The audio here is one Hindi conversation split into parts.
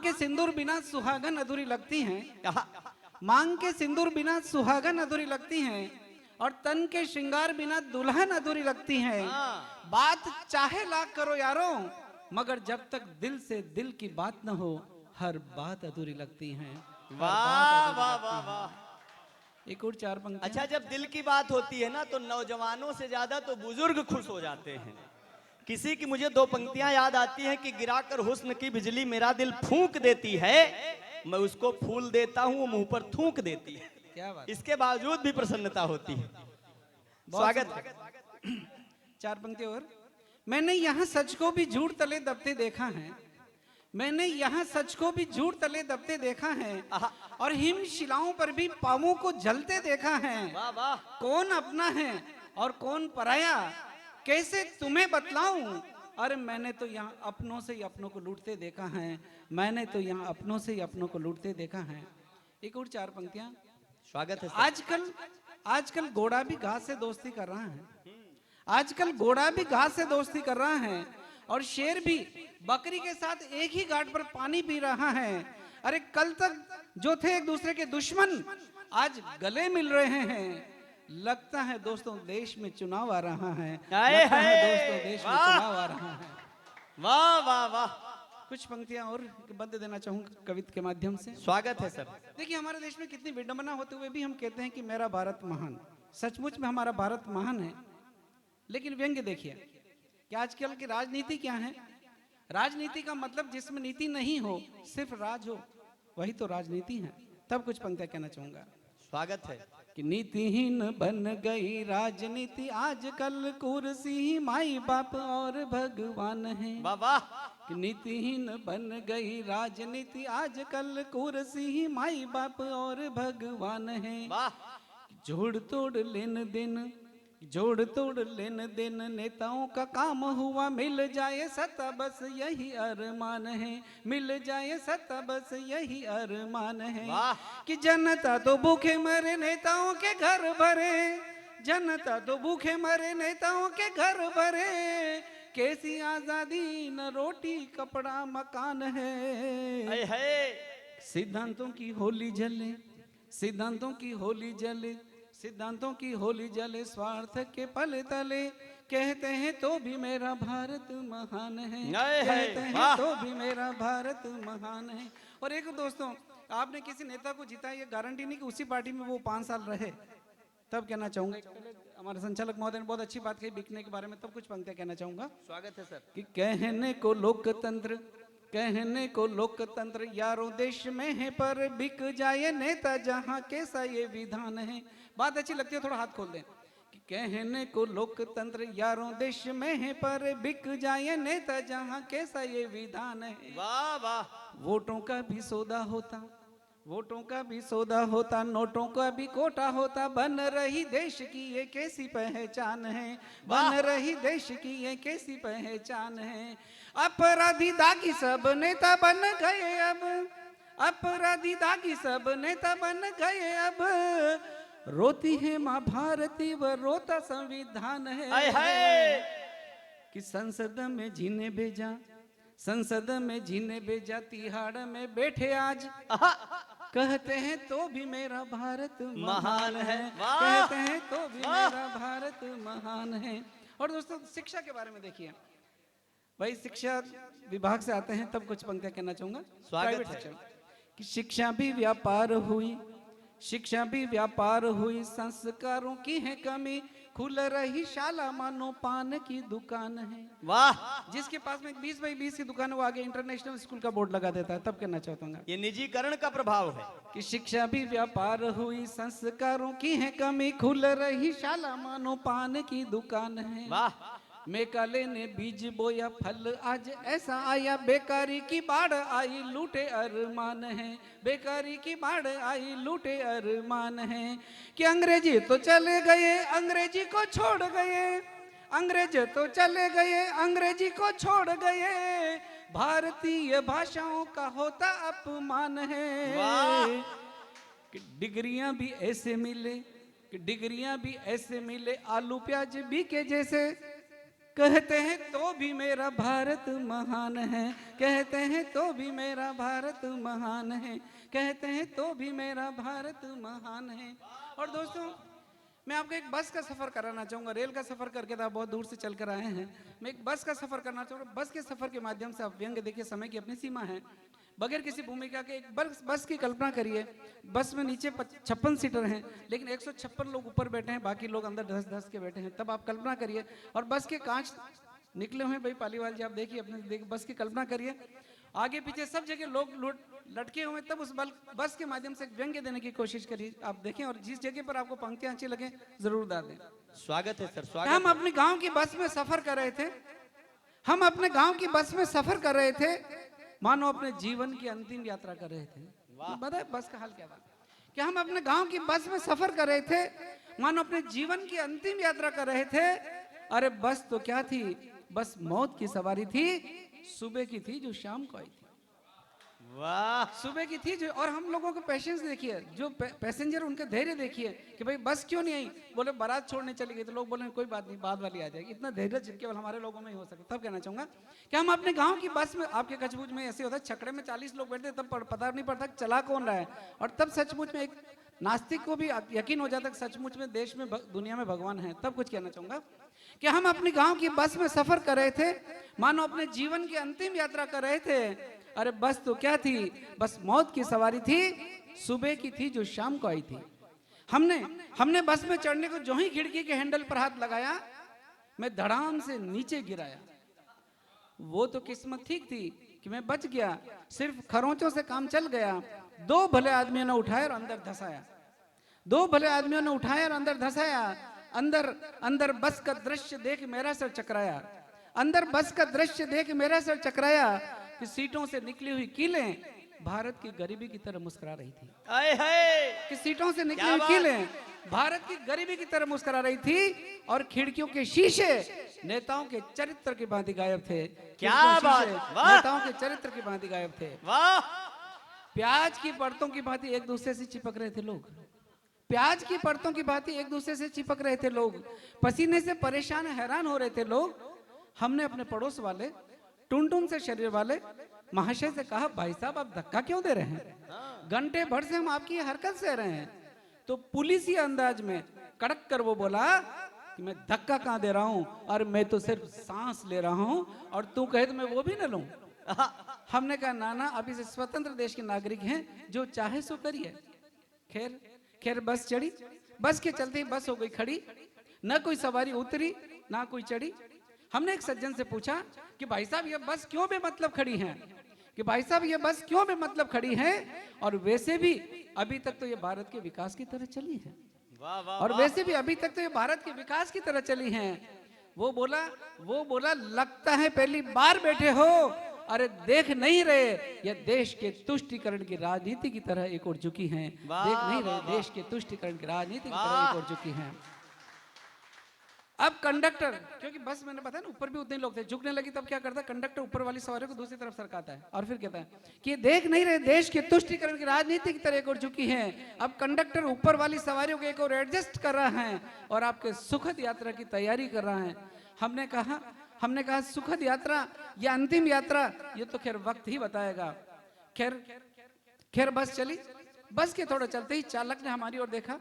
के सिंदूर बिना सुहागन अधूरी लगती हैं, मांग के सिंदूर बिना सुहागन अधूरी लगती हैं, और तन के श्रृंगार बिना दुल्हन अधूरी लगती हैं। बात चाहे लाख करो यारो, मगर जब तक दिल से दिल की बात न हो, हर बात अधूरी लगती है। वाह वाह वाह वाह। एक और चार पंक्तियां। अच्छा, जब दिल की बात होती है ना तो नौजवानों से ज्यादा तो बुजुर्ग खुश हो जाते हैं। किसी की मुझे दो पंक्तियां याद आती हैं कि गिराकर हुस्न की बिजली मेरा दिल फूंक देती है, मैं उसको फूल देता हूं वो मुंह पर थूक देती है। क्या बात, इसके बावजूद भी प्रसन्नता होती है। स्वागत है। चार पंक्ति और। मैंने यहाँ सच को भी झूठ तले दबते देखा है, मैंने यहाँ सच को भी झूठ तले दबते देखा है, और हिम शिलाओं पर भी पावों को जलते देखा है। वाह वाह। कौन अपना है और कौन पराया, कैसे तुम्हें बतलाऊं, अरे मैंने तो यहाँ अपनों से ही अपनों को लूटते देखा है, मैंने तो यहाँ अपनों से ही अपनों को लूटते देखा है। एक और चार पंक्तियां। स्वागत है। आजकल घोड़ा भी घास से दोस्ती कर रहा है, आजकल घोड़ा भी घास से दोस्ती कर रहा है, और शेर भी बकरी के साथ एक ही घाट पर पानी पी रहा है। अरे कल तक जो थे एक दूसरे के दुश्मन, आज गले मिल रहे हैं। लगता है दोस्तों देश में चुनाव आ रहा है, लगता है दोस्तों देश में चुनाव आ रहा है। वाह वाह वाह। कुछ पंक्तियां और बंद देना चाहूंगा कविता के माध्यम से। स्वागत है सर। देखिए, हमारे देश में कितनी विडंबना होते हुए भी हम कहते हैं कि मेरा भारत महान। सचमुच में हमारा भारत महान है, लेकिन व्यंग्य देखिए कि आजकल की राजनीति क्या है। राजनीति का मतलब जिसमें नीति नहीं हो, सिर्फ राज हो, वही तो राजनीति है। तब कुछ पंक्तियां कहना चाहूंगा। स्वागत है। कि नीतिहीन बन गई राजनीति, आजकल कुर्सी माई बाप और भगवान है। वाह वाह। कि नीतिहीन बन गई राजनीति, आजकल कुर्सी माई बाप और भगवान है। वाह। जोड़ तोड़ लेन देन, जोड़ तोड़ लेन देन नेताओं का काम हुआ, मिल जाए सत्ता बस यही अरमान है, मिल जाए सत्ता बस यही अरमान है। कि जनता तो भूखे मरे नेताओं के घर भरे, जनता तो भूखे मरे नेताओं के घर भरे, कैसी आजादी न रोटी कपड़ा मकान है। सिद्धांतों की होली जले, सिद्धांतों की होली जले, सिद्धांतों की होली जले, स्वार्थ के पल तले, कहते हैं तो भी मेरा भारत महान है, कहते हैं तो भी मेरा भारत महान है। और एक दोस्तों, आपने किसी नेता को जीता, ये गारंटी नहीं कि उसी पार्टी में वो 5 साल रहे। तब कहना चाहूंगा, हमारे संचालक महोदय ने बहुत अच्छी बात कही बिकने के बारे में, तब कुछ पंक्तियां कहना चाहूंगा। स्वागत है सर। कि कहने को लोकतंत्र, कहने को लोकतंत्र यारों देश में है, पर बिक जाए नेता जहां कैसा ये विधान है। बात अच्छी लगती है, थोड़ा हाथ खोल दें। कि कहने को लोकतंत्र यारों देश में है, पर बिक जाए नेता जहां कैसा ये विधान है। वाह वाह। वोटों का भी सौदा होता, वोटों का भी सौदा होता, नोटों का भी कोटा होता, बन रही देश की ये कैसी पहचान है, बन रही देश की ये कैसी पहचान है। अपराधी दागी सब नेता बन गए अब, अपराधी दागी सब नेता बन गए अब, रोती है माँ भारती व रोता संविधान है। कि संसद में जीने भेजा, संसद में जीने भेजा, तिहाड़ में बैठे आज, कहते हैं तो भी मेरा भारत महान है, कहते हैं तो भी मेरा भारत महान है। और दोस्तों, शिक्षा के बारे में देखिए, भाई शिक्षा विभाग से आते हैं, तब कुछ पंक्तियां कहना चाहूंगा। स्वागत है। कि शिक्षा भी व्यापार हुई, शिक्षा भी व्यापार हुई, संस्कारों की है कमी, खुल रही शाला मानो पान की दुकान है। वाह। जिसके पास में 20 बाई 20 की दुकान, वो आगे इंटरनेशनल स्कूल का बोर्ड लगा देता है। तब कहना चाहता हूँ ये निजीकरण का प्रभाव है। कि शिक्षा भी व्यापार हुई, संस्कारों की है कमी, खुल रही शाला मानो पान की दुकान है। वाह। मेकाले ने बीज बोया, फल आज ऐसा आया, बेकारी की बाढ़ आई, लूटे अरमान है, बेकारी की बाढ़ आई, लूटे अरमान है। कि अंग्रेजी तो चले गए, अंग्रेजी को छोड़ गए, अंग्रेज तो चले गए, अंग्रेजी को छोड़ गए, भारतीय भाषाओं का होता अपमान है। कि डिग्रियां भी ऐसे मिले, कि डिग्रियां भी ऐसे मिले, आलू प्याज भी के जैसे, कहते हैं तो भी मेरा भारत महान है, कहते हैं तो भी मेरा भारत महान है, कहते हैं तो भी मेरा भारत महान है। और दोस्तों, मैं आपको एक बस का सफर कराना चाहूंगा। रेल का सफर करके तो आप बहुत दूर से चल कर आए हैं, मैं एक बस का सफर करना चाहूंगा। बस के सफर के माध्यम से आप व्यंग देखिए, समय की अपनी सीमा है। बगैर किसी भूमिका के एक बस की कल्पना करिए। बस में नीचे 56 सीटर हैं, लेकिन 156 लोग ऊपर बैठे हैं, बाकी लोग अंदर धस धस के बैठे हैं। तब आप कल्पना करिए, और बस के कांच निकले हुए हैं। भाई पालीवाल जी, आप देखिए अपने बस की कल्पना करिए, आगे पीछे सब जगह लोग लटके हुए। तब उस बस के माध्यम से एक व्यंग्य देने की कोशिश करिए, आप देखें। और जिस जगह पर आपको पंक्तियां अच्छी लगे जरूर डाल दें। स्वागत है सर, स्वागत। हम अपने गांव की बस में सफर कर रहे थे, हम अपने गांव की बस में सफर कर रहे थे, मानो अपने जीवन की अंतिम यात्रा कर रहे थे। बताए बस का हाल क्या था कि हम अपने गांव की बस में सफर कर रहे थे, मानो अपने जीवन की अंतिम यात्रा कर रहे थे। अरे बस तो क्या थी, बस मौत की सवारी थी, सुबह की थी जो शाम को आई थी। वाह, सुबह की थी जो। और हम लोगों को पेशेंस देखिए, जो पैसेंजर उनके धैर्य देखिए कि भाई बस क्यों नहीं आई। बोले बारात छोड़ने चली गई, तो लोग बोले कोई बात नहीं, बाद वाली आ जाएगी। इतना धैर्य केवल हमारे लोगों में ही हो सकता। तब कहना चाहूंगा कि हम अपने गांव की बस में, आपके कचबुच में ऐसे होता है, छकड़े में 40 लोग बैठते, तब पता नहीं पड़ता चला कौन रहा है। और तब सचमुच में एक नास्तिक को भी यकीन हो जाता है सचमुच में देश में दुनिया में भगवान है। तब कुछ कहना चाहूंगा कि हम अपने गांव की बस में सफर कर रहे थे, मानो अपने जीवन की अंतिम यात्रा कर रहे थे। अरे बस तो क्या थी, बस मौत की सवारी थी, सुबह की थी जो शाम को आई थी। हमने बस में चढ़ने को जो ही खिड़की के हैंडल पर हाथ लगाया, मैं धड़ाम से नीचे गिराया। वो तो किस्मत ठीक थी कि मैं बच गया, सिर्फ खरोंचों से काम चल गया। दो भले आदमियों ने उठाया और अंदर धसाया, दो भले आदमियों ने उठाया और अंदर धसाया। अंदर बस का दृश्य देख मेरा सर चकराया, अंदर बस का दृश्य देख मेरा सर चकराया कि सीटों से निकली हुई कीलें भारत की गरीबी की तरह मुस्कुरा रही थी। आए हाय, कि सीटों से निकली हुई कीलें भारत की गरीबी की तरह मुस्कुरा रही थी, और खिड़कियों के शीशे नेताओं के चरित्र की भांति गायब थे। क्या बात, वाह, नेताओं के चरित्र की भांति गायब थे। वाह, प्याज की परतों की भांति एक दूसरे से चिपक रहे थे लोग, प्याज की परतों की भांति एक दूसरे से चिपक रहे थे लोग, पसीने से परेशान हैरान हो रहे थे लोग। हमने अपने पड़ोस वाले टुनटुन से शरीर वाले महाशय से कहा, भाई साहब आप धक्का क्यों दे रहे हैं, घंटे भर से हम आपकी हरकत सह रहे हैं। तो पुलिसी अंदाज में कड़क कर वो बोला कि मैं धक्का कहां दे रहा हूं, और मैं तो सिर्फ सांस ले रहा हूं, और तू कहे तो मैं वो भी न लूं। हमने कहा नाना, अभी से स्वतंत्र देश के नागरिक हैं, जो चाहे सो करिए। खैर बस चढ़ी, बस के चलते ही बस हो गई खड़ी, न कोई सवारी उतरी ना कोई चढ़ी। हमने एक सज्जन से पूछा कि भाई साहब ये बस क्यों बेमतलब खड़ी है, कि भाई साहब ये बस क्यों बेमतलब खड़ी है, और वैसे भी अभी तक तो ये भारत के विकास की तरह चली है। वाह, वाह, और वैसे भी अभी तक तो ये भारत के विकास की तरह चली है। वो बोला लगता है पहली बार बैठे हो, अरे देख नहीं रहे ये देश के तुष्टीकरण की राजनीति की तरह एक और झुकी हैं। देख नहीं रहे देश के तुष्टीकरण की राजनीति की तरह एक और झुकी हैं। अब कंडक्टर, क्योंकि बस मैंने बताया ना ऊपर भी उतने लोग थे, झुकने लगी, तब क्या करता है कंडक्टर ऊपर वाली सवारियों को दूसरी तरफ सरकाता है और फिर कहता है कि देख नहीं रहे देश के तुष्टीकरण की राजनीति की तरह एक और झुकी है। अब कंडक्टर ऊपर वाली सवारियों को एक और एडजस्ट कर रहा है और आपके सुखद यात्रा की तैयारी कर रहा है। हमने कहा सुखद यात्रा या अंतिम यात्रा, ये तो खैर वक्त ही बताएगा। खैर बस चली। बस के थोड़ा चलते ही चालक ने हमारी ओर देखा,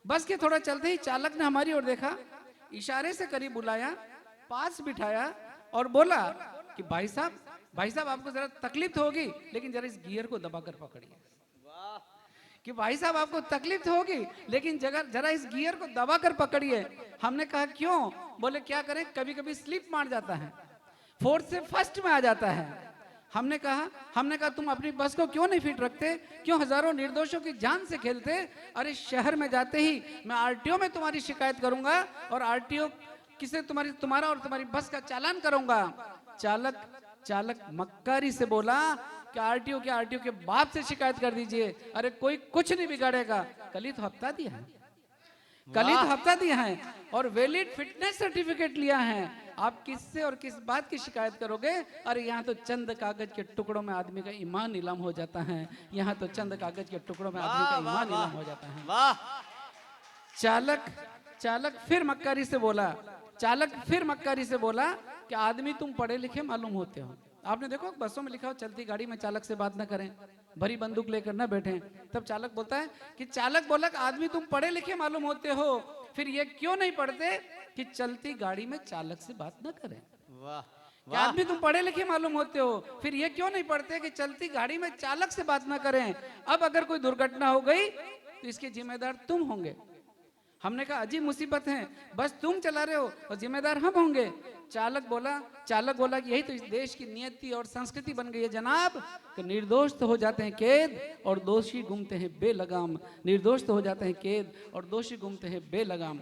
बस के थोड़ा चलते ही चालक ने हमारी ओर देखा, इशारे से करीब बुलाया, पास बिठाया और बोला कि भाई साहब आपको जरा तकलीफ तो होगी, लेकिन जरा इस गियर को दबाकर पकड़िए। कि भाई साहब आपको तकलीफ तो होगी, लेकिन जरा इस गियर को दबाकर पकड़िए। हमने कहा क्यों? बोले क्या करें, कभी कभी स्लिप मार जाता है, फोर्थ से फर्स्ट में आ जाता है। हमने कहा तुम अपनी बस को क्यों नहीं फिट रखते, क्यों हजारों निर्दोषों की जान से खेलते? अरे शहर में जाते ही मैं आरटीओ में तुम्हारी शिकायत करूंगा और आरटीओ किसे तुम्हारा और तुम्हारी बस का चालान करूंगा। चालक मक्कारी से बोला कि आरटीओ के बाप से शिकायत कर दीजिए। अरे कोई कुछ नहीं बिगाड़ेगा, कल ही तो हफ्ता दिया है और वैलिड फिटनेस सर्टिफिकेट लिया है। आप किससे और किस बात की शिकायत करोगे? अरे यहाँ तो चंद कागज के टुकड़ों में आदमी का ईमान नीलाम हो जाता है, यहाँ तो चंद कागज के टुकड़ों में आदमी का ईमान नीलाम हो जाता है। चालक फिर मक्कारी से बोला, चालक फिर मक्कारी से बोला कि आदमी तुम पढ़े लिखे मालूम होते हो। आपने देखो बसों में लिखा हो चलती गाड़ी में चालक से बात ना करें, भरी बंदूक लेकर ना बैठें। तब चालक बोलता है कि चालक बोला कि आदमी तुम पढ़े लिखे मालूम होते हो, फिर ये क्यों नहीं पढ़ते कि चलती गाड़ी में चालक से बात ना करें। वाह कि आदमी तुम पढ़े लिखे मालूम होते हो, फिर ये क्यों नहीं पढ़ते कि चलती गाड़ी में चालक से बात ना करें। अब अगर कोई दुर्घटना हो गई तो इसके जिम्मेदार तुम होंगे। हमने कहा अजीब मुसीबत है, बस तुम चला रहे हो और जिम्मेदार हम होंगे। चालक बोला कि यही तो इस देश की नियति और संस्कृति बन गई है जनाब, कि निर्दोष तो हो जाते हैं कैद और दोषी घूमते हैं बेलगाम। निर्दोष तो हो जाते हैं कैद और दोषी घूमते हैं बेलगाम।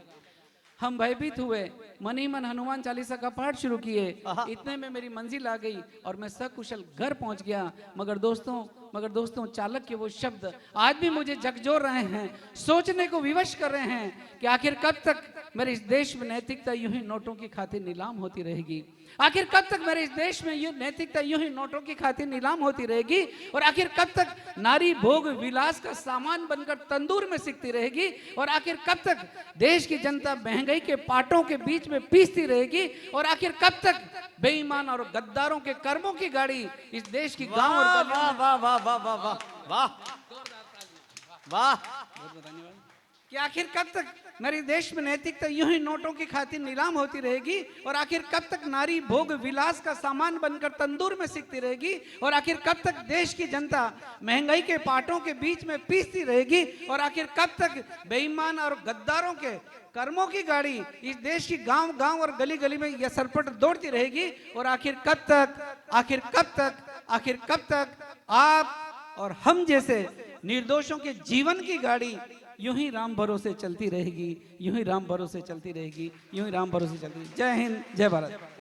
हम भयभीत हुए, मन ही मन हनुमान चालीसा का पाठ शुरू किए। इतने में मेरी मंजिल आ गई और मैं सकुशल घर पहुंच गया। मगर दोस्तों चालक के वो शब्द आज भी मुझे झकझोर रहे हैं, सोचने को विवश कर रहे हैं कि आखिर कब तक मेरे इस देश में नैतिकता यूं ही नोटों की खातिर नीलाम होती रहेगी। आखिर कब तक मेरे इस देश में ये नैतिकता यूं ही नोटों की खातिर नीलाम होती रहेगी। और आखिर कब तक नारी भोग विलास का सामान बनकर तंदूर में सिकती रहेगी। और आखिर कब तक देश की जनता महंगाई के पाटों के बीच में पीसती रहेगी। और आखिर कब तक बेईमान और गद्दारों के कर्मों की गाड़ी इस देश की गांव और वाह गलियों में- वाह वाह वाह वाह वाह वाह वाह कि आखिर कब तक मेरे देश में नैतिकता यूं ही नोटों की खातिर नीलाम होती रहेगी। और आखिर कब तक नारी भोग विलास का सामान बनकर तंदूर में सिकती रहेगी। और आखिर कब तक देश की जनता महंगाई के पाटों के बीच में पीसती रहेगी। और आखिर कब तक बेईमान और गद्दारों के कर्मों की गाड़ी इस देश की गांव और गली गली में यह सरपट दौड़ती रहेगी। और आखिर कब तक आप और हम जैसे निर्दोषों के जीवन की गाड़ी यूं ही राम भरोसे चलती रहेगी, यूं ही राम भरोसे चलती रहेगी, यूं ही राम भरोसे चलती रहेगी। जय हिंद, जय भारत।